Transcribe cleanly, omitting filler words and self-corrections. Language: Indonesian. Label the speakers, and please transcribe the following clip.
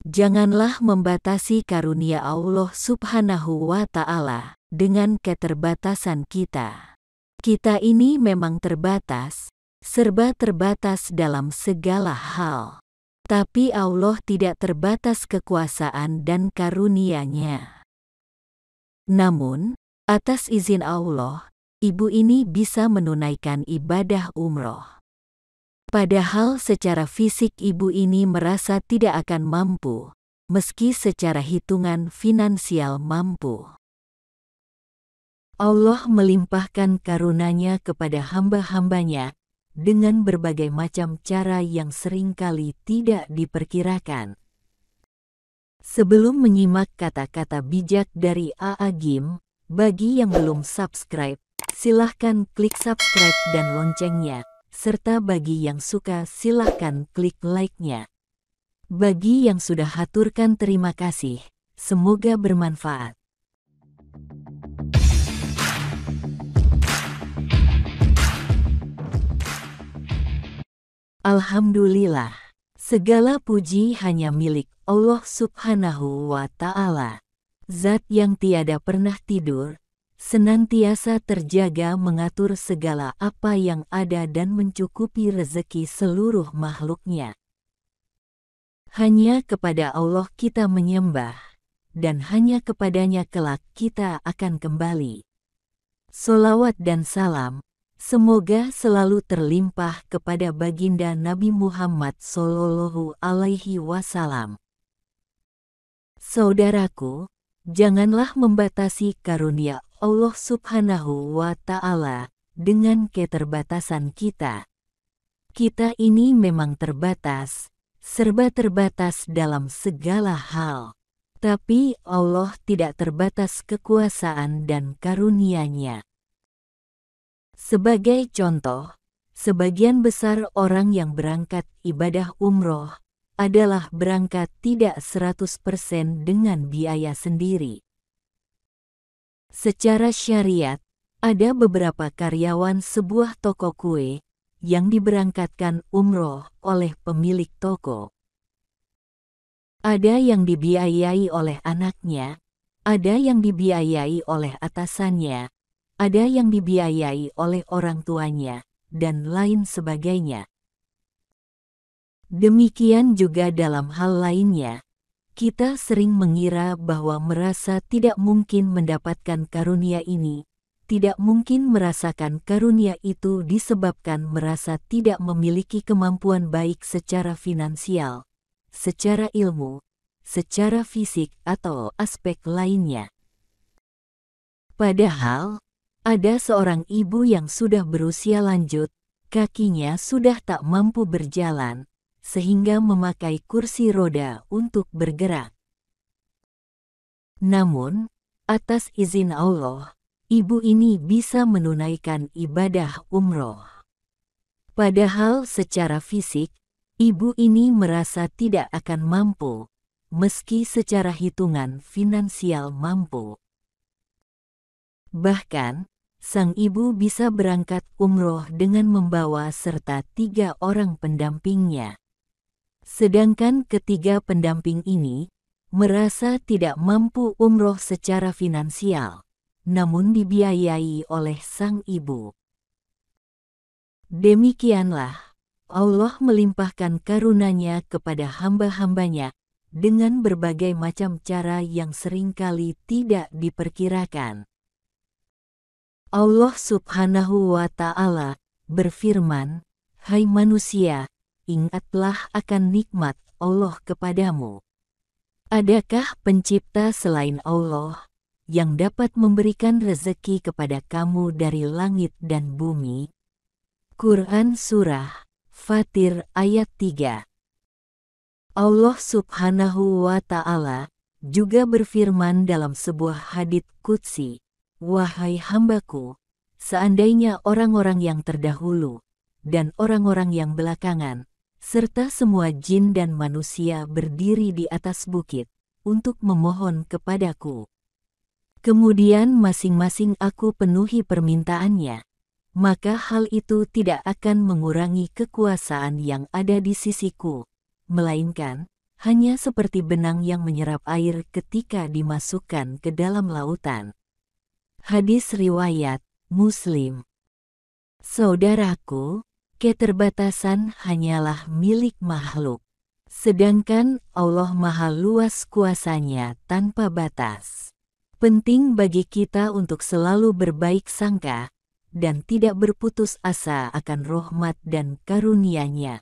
Speaker 1: Janganlah membatasi karunia Allah Subhanahu wa Ta'ala dengan keterbatasan kita. Kita ini memang terbatas, serba terbatas dalam segala hal. Tapi Allah tidak terbatas kekuasaan dan karunia-Nya. Namun, atas izin Allah, ibu ini bisa menunaikan ibadah umroh. Padahal secara fisik ibu ini merasa tidak akan mampu, meski secara hitungan finansial mampu. Allah melimpahkan karunia-Nya kepada hamba-hambanya dengan berbagai macam cara yang seringkali tidak diperkirakan. Sebelum menyimak kata-kata bijak dari A.A. Gym, bagi yang belum subscribe, silahkan klik subscribe dan loncengnya, serta bagi yang suka silahkan klik like-nya. Bagi yang sudah haturkan terima kasih, semoga bermanfaat. Alhamdulillah, segala puji hanya milik Allah Subhanahu wa Ta'ala. Zat yang tiada pernah tidur, senantiasa terjaga mengatur segala apa yang ada dan mencukupi rezeki seluruh makhluk-Nya. Hanya kepada Allah kita menyembah, dan hanya kepadanya kelak kita akan kembali. Sholawat dan salam semoga selalu terlimpah kepada baginda Nabi Muhammad Sallallahu Alaihi Wasallam. Saudaraku, janganlah membatasi karunia Allah Subhanahu wa Ta'ala dengan keterbatasan kita. Kita ini memang terbatas, serba terbatas dalam segala hal. Tapi Allah tidak terbatas kekuasaan dan karunia-Nya. Sebagai contoh, sebagian besar orang yang berangkat ibadah umroh adalah berangkat tidak 100% dengan biaya sendiri. Secara syariat, ada beberapa karyawan sebuah toko kue yang diberangkatkan umroh oleh pemilik toko. Ada yang dibiayai oleh anaknya, ada yang dibiayai oleh atasannya, ada yang dibiayai oleh orang tuanya, dan lain sebagainya. Demikian juga dalam hal lainnya, kita sering mengira bahwa merasa tidak mungkin mendapatkan karunia ini, tidak mungkin merasakan karunia itu disebabkan merasa tidak memiliki kemampuan baik secara finansial, secara ilmu, secara fisik atau aspek lainnya. Padahal, ada seorang ibu yang sudah berusia lanjut, kakinya sudah tak mampu berjalan, sehingga memakai kursi roda untuk bergerak. Namun, atas izin Allah, ibu ini bisa menunaikan ibadah umroh. Padahal secara fisik, ibu ini merasa tidak akan mampu, meski secara hitungan finansial mampu. Bahkan, sang ibu bisa berangkat umroh dengan membawa serta 3 orang pendampingnya. Sedangkan ketiga pendamping ini merasa tidak mampu umroh secara finansial, namun dibiayai oleh sang ibu. Demikianlah, Allah melimpahkan karunia-Nya kepada hamba-hambanya dengan berbagai macam cara yang seringkali tidak diperkirakan. Allah Subhanahu wa Ta'ala berfirman, "Hai manusia, ingatlah akan nikmat Allah kepadamu. Adakah pencipta selain Allah yang dapat memberikan rezeki kepada kamu dari langit dan bumi?" Quran Surah Fatir ayat 3. Allah Subhanahu wa Ta'ala juga berfirman dalam sebuah hadits qudsi, "Wahai hambaku, seandainya orang-orang yang terdahulu dan orang-orang yang belakangan, serta semua jin dan manusia berdiri di atas bukit untuk memohon kepadaku. Kemudian masing-masing aku penuhi permintaannya, maka hal itu tidak akan mengurangi kekuasaan yang ada di sisiku, melainkan hanya seperti benang yang menyerap air ketika dimasukkan ke dalam lautan. Hadis riwayat Muslim. Saudaraku, keterbatasan hanyalah milik makhluk. Sedangkan Allah Maha Luas kuasanya tanpa batas. Penting bagi kita untuk selalu berbaik sangka dan tidak berputus asa akan rahmat dan karunia-Nya.